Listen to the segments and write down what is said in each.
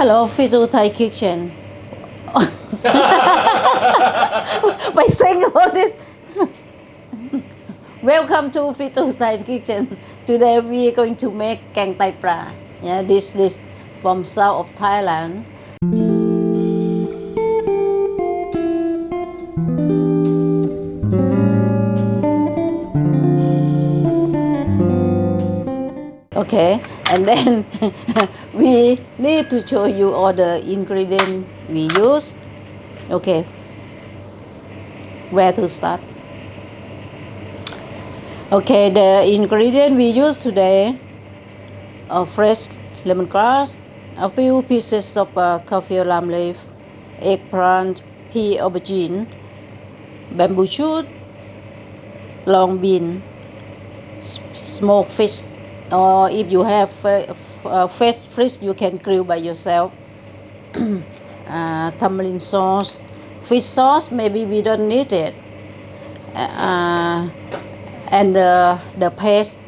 Hello, Fitous Thai Kitchen. ไปเซ็งคนนี้ Welcome to Fitous Thai Kitchen. Today we are going to make Gaeng Tai Pla. Yeah, this dish from south of Thailand. Okay, and then we need to show you all the ingredients we use. Okay, where to start? Okay, the ingredient we use today are fresh lemongrass, a few pieces of Kaffir lime leaf, eggplant, pea aubergine, bamboo shoot, long bean, smoked fish, or if you have fresh fish you can grill by yourself. Tamarind sauce, fish sauce maybe we don't need it, and the paste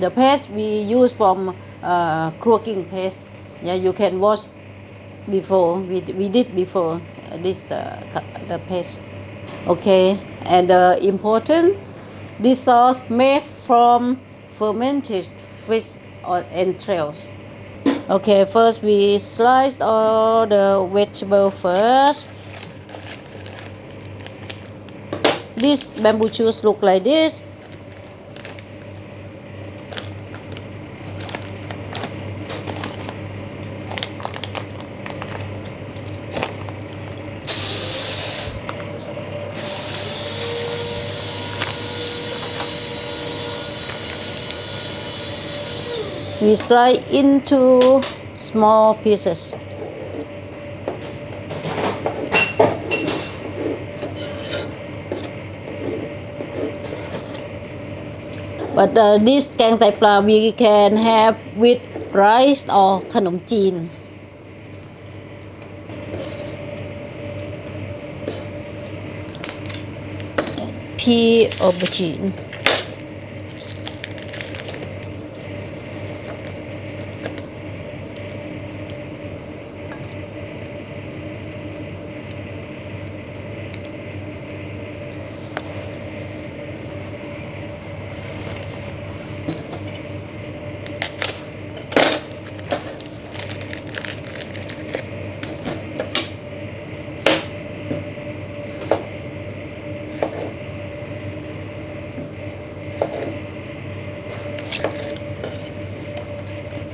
the paste we use from Kua Kling paste. Yeah, you can wash before we did before this the paste. Okay, and important, this sauce made from fermented fish or entrails. Okay, first we slice all the vegetable first. This bamboo shoots look like this. We slice into small pieces. But this Gaeng Tai Pla we can have with rice or khanom jeen. Pea aubergine.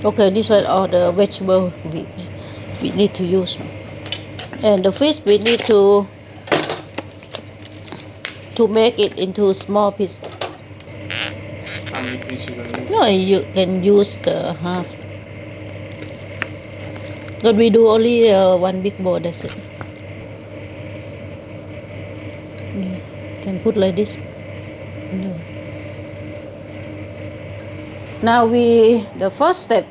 Okay, this was all the vegetable we need to use, and the fish we need to make it into small pieces. How many pieces you gonna use? No, you can use the half. But we do only one big bowl. That's it. Yeah, can put like this. No. Now the first step,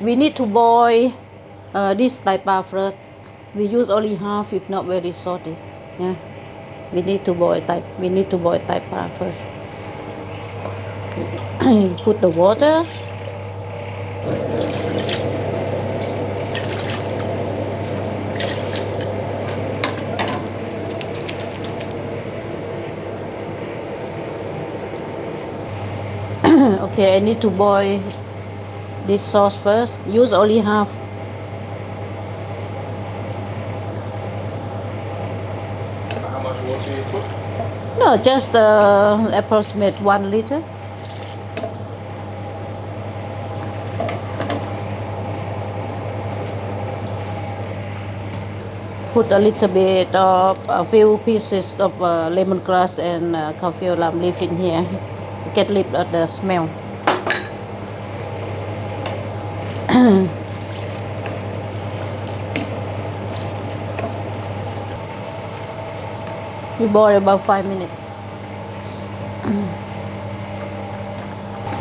we need to boil this Tai Pla first. We use only half, if not very salty. Yeah, we need to boil Tai Pla first. Put the water. Okay, I need to boil this sauce first. Use only half. How much water you put? No, just approximate 1 liter. Put a little bit of a few pieces of lemongrass and Kaffir lime leaf in here. Get rid of the smell. We boil about 5 minutes.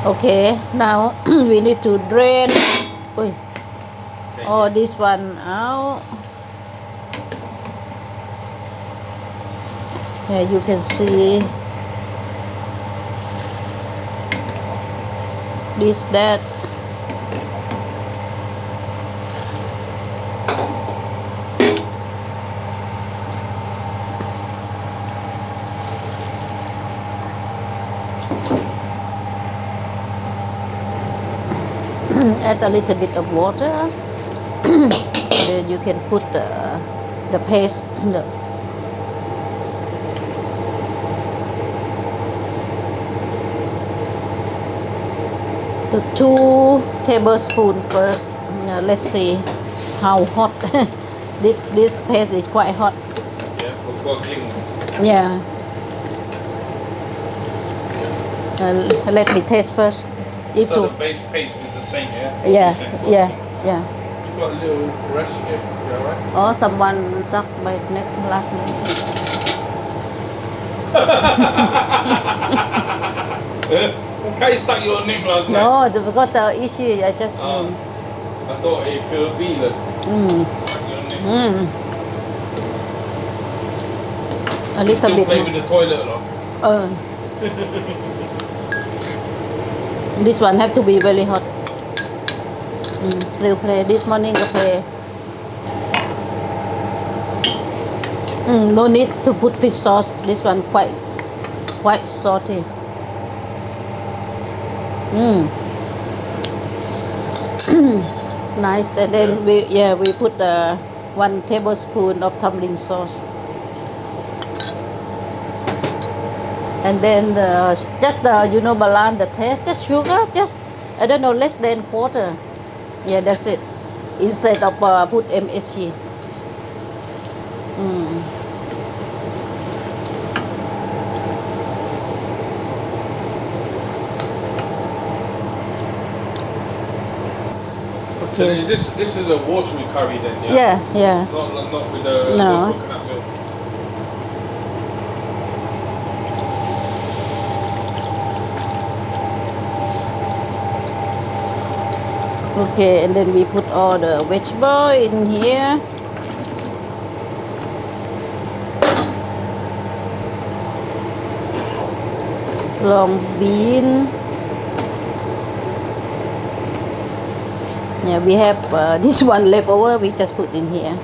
Okay, now we need to drain all this one out. Yeah, you can see this, that. add a little bit of water. Then you can put the paste. The 2 tablespoons first. Let's see how hot. this paste is quite hot. Yeah, for Kua Kling. Yeah. Let me taste first. If So to, the base paste is the same, yeah? yeah, 40% Kua yeah, Kling. yeah. You've got a little rest here. You alright? Oh, someone sucked my neck last night. Okay, suck your neck last night. No, because the issue I just. I thought it could be like suck your neck. A little Still bit play more. with the toilet, though. This one have to be very hot. Still play. This morning I play. No need to put fish sauce. This one quite salty. Nice. And then we put 1 tablespoon of tamarind sauce. And then just balance the taste. Just sugar, just I don't know, less than quarter. Yeah, that's it. Instead of put MSG. So Okay. this is a watery curry then, yeah? Yeah. Not with the No. coconut milk. Okay, and then we put all the vegetable in here. Long bean. Yeah, we have this one left over. We just put in here.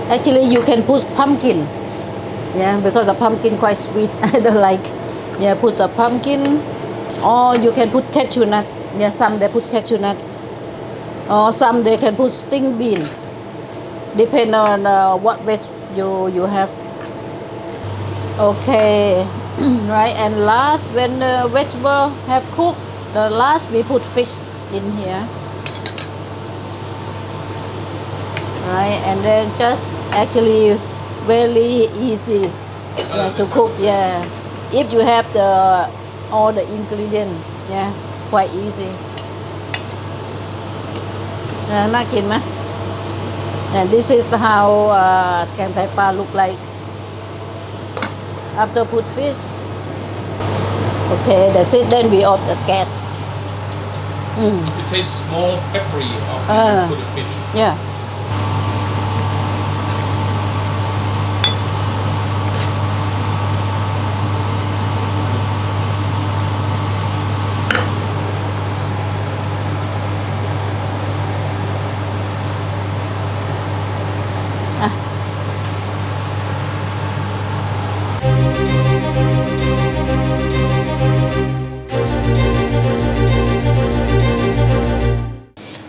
Actually, you can put pumpkin. Yeah, because the pumpkin quite sweet. I don't like. Yeah, put the pumpkin, or you can put cashew nut. Yeah, some they put cashew nut, or some they can put string bean. Depend on what veg you have. Okay, right. And last, when the vegetable have cooked, the last we put fish in here. Right, and then just actually very easy to cook. Yeah, if you have all the ingredient, yeah, quite easy. น่ากินไหม And this is how Gaeng Tai Pla look like after put fish. Okay, that's it. Then we off the gas. It tastes more peppery after you put the fish. Yeah.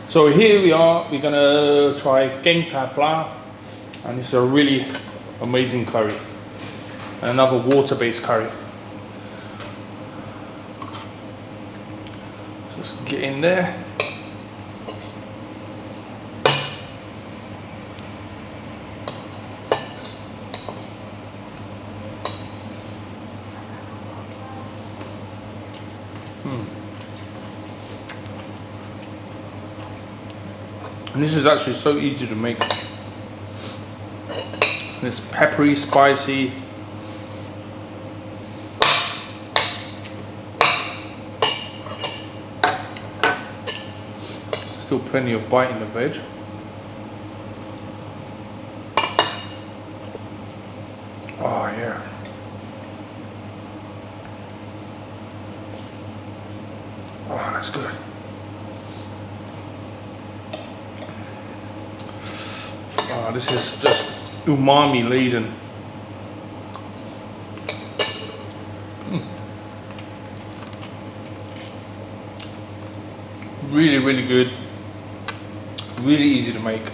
So here we are, we're gonna try Gaeng Tai Pla, and it's a really amazing curry. Another water-based curry. Just get in there. And this is actually so easy to make. It's peppery, spicy. Still plenty of bite in the veg. Oh yeah. Oh, that's good. Oh, this is just umami laden. Really, really good. Really easy to make.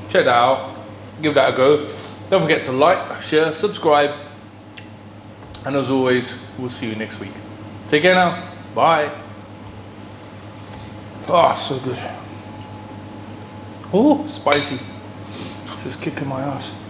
Check that out. Give that a go. Don't forget to like, share, subscribe. And as always, we'll see you next week. Take care now. Bye. Oh, so good. Oh, spicy. This is kicking my ass.